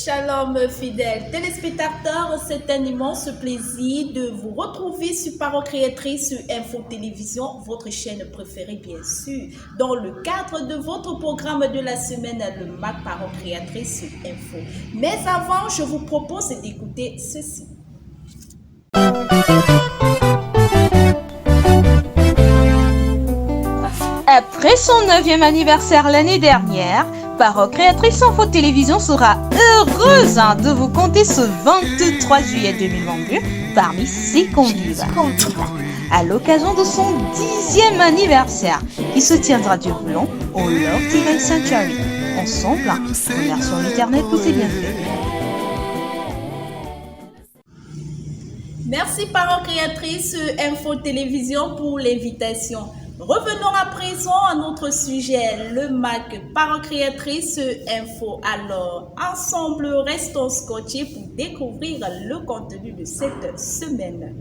Shalom fidèles téléspectateurs, c'est un immense plaisir de vous retrouver sur Parole Créatrice sur Info Télévision, votre chaîne préférée bien sûr, dans le cadre de votre programme de la semaine, le MAC Parole Créatrice sur Info. Mais avant, je vous propose d'écouter ceci. Après son 9e anniversaire l'année dernière, Parole Créatrice Info Télévision sera heureuse de vous compter ce 23 juillet 2022 parmi ses convives. À l'occasion de son 10e anniversaire qui se tiendra du Boulon au Lord Divine Sanctuary. Ensemble, remercions l'Éternel pour ses bienfaits. Merci Parole Créatrice Info Télévision pour l'invitation. Revenons à présent à notre sujet, le MAC Parole Créatrice Info. Alors, ensemble, restons scotchés pour découvrir le contenu de cette semaine.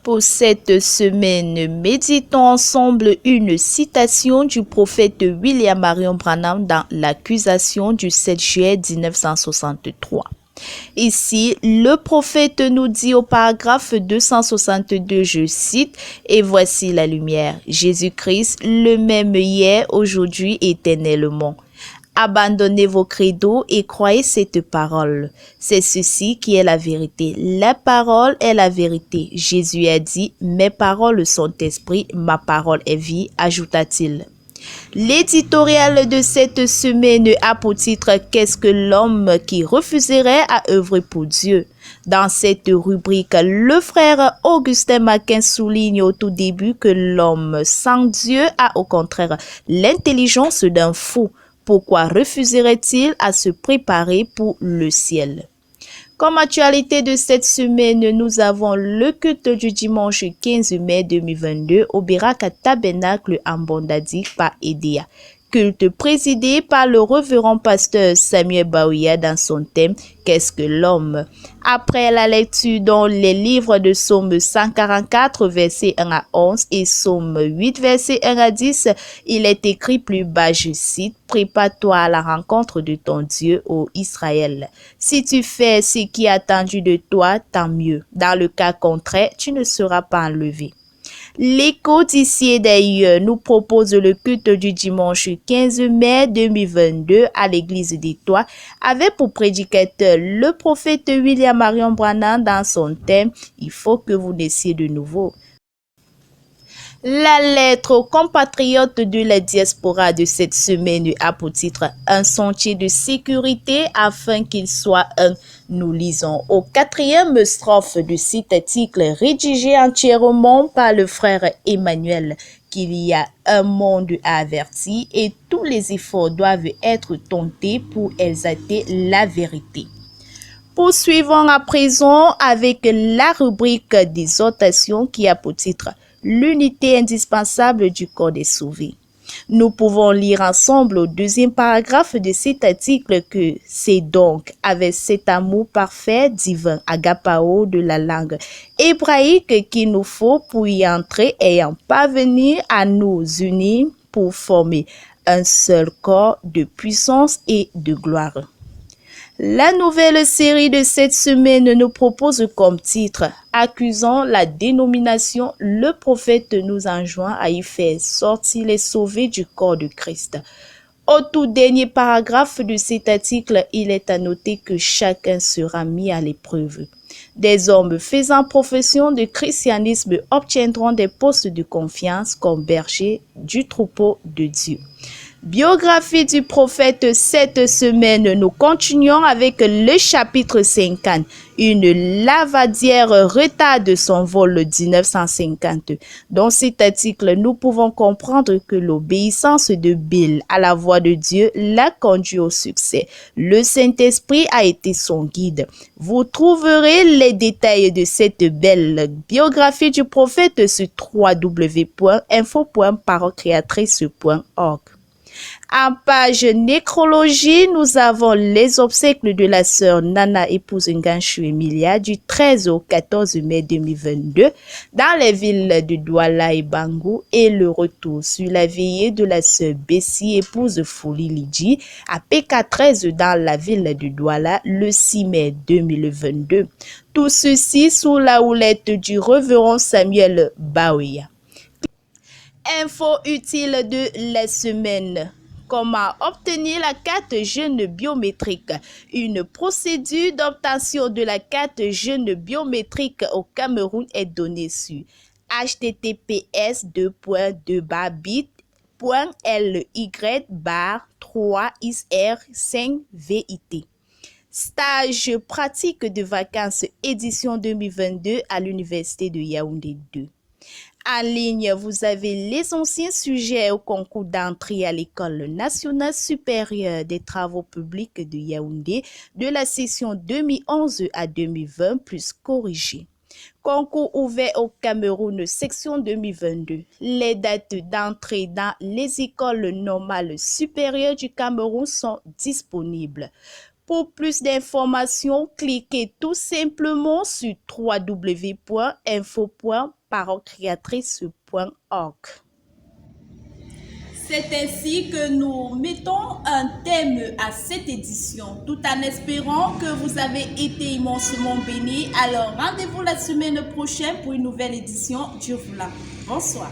Pour cette semaine, méditons ensemble une citation du prophète William Marion Branham dans l'accusation du 7 juillet 1963. Ici, le prophète nous dit au paragraphe 262, je cite, « Et voici la lumière, Jésus-Christ, le même hier, aujourd'hui, éternellement. » Abandonnez vos credos et croyez cette parole. C'est ceci qui est la vérité. La parole est la vérité. Jésus a dit, « Mes paroles sont esprit, ma parole est vie », ajouta-t-il. L'éditorial de cette semaine a pour titre « Qu'est-ce que l'homme qui refuserait à œuvrer pour Dieu ?» Dans cette rubrique, le frère Augustin Maquin souligne au tout début que l'homme sans Dieu a au contraire l'intelligence d'un fou. Pourquoi refuserait-il à se préparer pour le ciel? Comme actualité de cette semaine, nous avons le culte du dimanche 15 mai 2022 au Biraka Tabernacle en Bondadi par Edea. Culte présidé par le révérend pasteur Samuel Baouya dans son thème « Qu'est-ce que l'homme ?» Après la lecture dans les livres de Psaume 144, versets 1 à 11 et Psaume 8, versets 1 à 10, il est écrit plus bas, je cite, « Prépare-toi à la rencontre de ton Dieu, ô Israël. Si tu fais ce qui est attendu de toi, tant mieux. Dans le cas contraire, tu ne seras pas enlevé. » L'écho d'ici et d'ailleurs nous propose le culte du dimanche 15 mai 2022 à l'église des Toits avec pour prédicateur le prophète William Marion Branham dans son thème « Il faut que vous naissiez de nouveau ». La lettre aux compatriotes de la diaspora de cette semaine a pour titre « Un sentier de sécurité afin qu'il soit un ». Nous lisons au 4e strophe de cet article rédigé entièrement par le frère Emmanuel qu'il y a un monde averti et tous les efforts doivent être tentés pour exalter la vérité. Poursuivons à présent avec la rubrique d'exhortation qui a pour titre l'unité indispensable du corps des sauvés. Nous pouvons lire ensemble au 2e paragraphe de cet article que c'est donc avec cet amour parfait divin agapao de la langue hébraïque qu'il nous faut pour y entrer et en parvenir à nous unir pour former un seul corps de puissance et de gloire. La nouvelle série de cette semaine nous propose comme titre « Accusant la dénomination, le prophète nous enjoint à y faire sortir les sauvés du corps de Christ ». Au tout dernier paragraphe de cet article, il est à noter que chacun sera mis à l'épreuve. Des hommes faisant profession de christianisme obtiendront des postes de confiance comme bergers du troupeau de Dieu. Biographie du prophète cette semaine, nous continuons avec le chapitre 50. Une lavadière retarde son vol le 1950. Dans cet article, nous pouvons comprendre que l'obéissance de Bill à la voix de Dieu l'a conduit au succès. Le Saint-Esprit a été son guide. Vous trouverez les détails de cette belle biographie du prophète sur www.info.parolecreatrice.org. En page nécrologie, nous avons les obsèques de la sœur Nana épouse Nganchu Emilia du 13 au 14 mai 2022 dans les villes de Douala et Bangou et le retour sur la veillée de la sœur Bessie épouse Fouli Lidji à PK13 dans la ville de Douala le 6 mai 2022. Tout ceci sous la houlette du révérend Samuel Baouya. Info utile de la semaine. Comment obtenir la carte jeune biométrique? Une procédure d'obtention de la carte jeune biométrique au Cameroun est donnée sur https://bit.ly/3ISR5VIT. Stage pratique de vacances édition 2022 à l'Université de Yaoundé 2. En ligne, vous avez les anciens sujets au concours d'entrée à l'École nationale supérieure des travaux publics de Yaoundé de la session 2011 à 2020 plus corrigés. Concours ouvert au Cameroun, section 2022. Les dates d'entrée dans les écoles normales supérieures du Cameroun sont disponibles. Pour plus d'informations, cliquez tout simplement sur www.info.parochecreatrice.org. C'est ainsi que nous mettons un thème à cette édition, tout en espérant que vous avez été immensement bénis. Alors, rendez-vous la semaine prochaine pour une nouvelle édition. Dieu vous la. Bonsoir.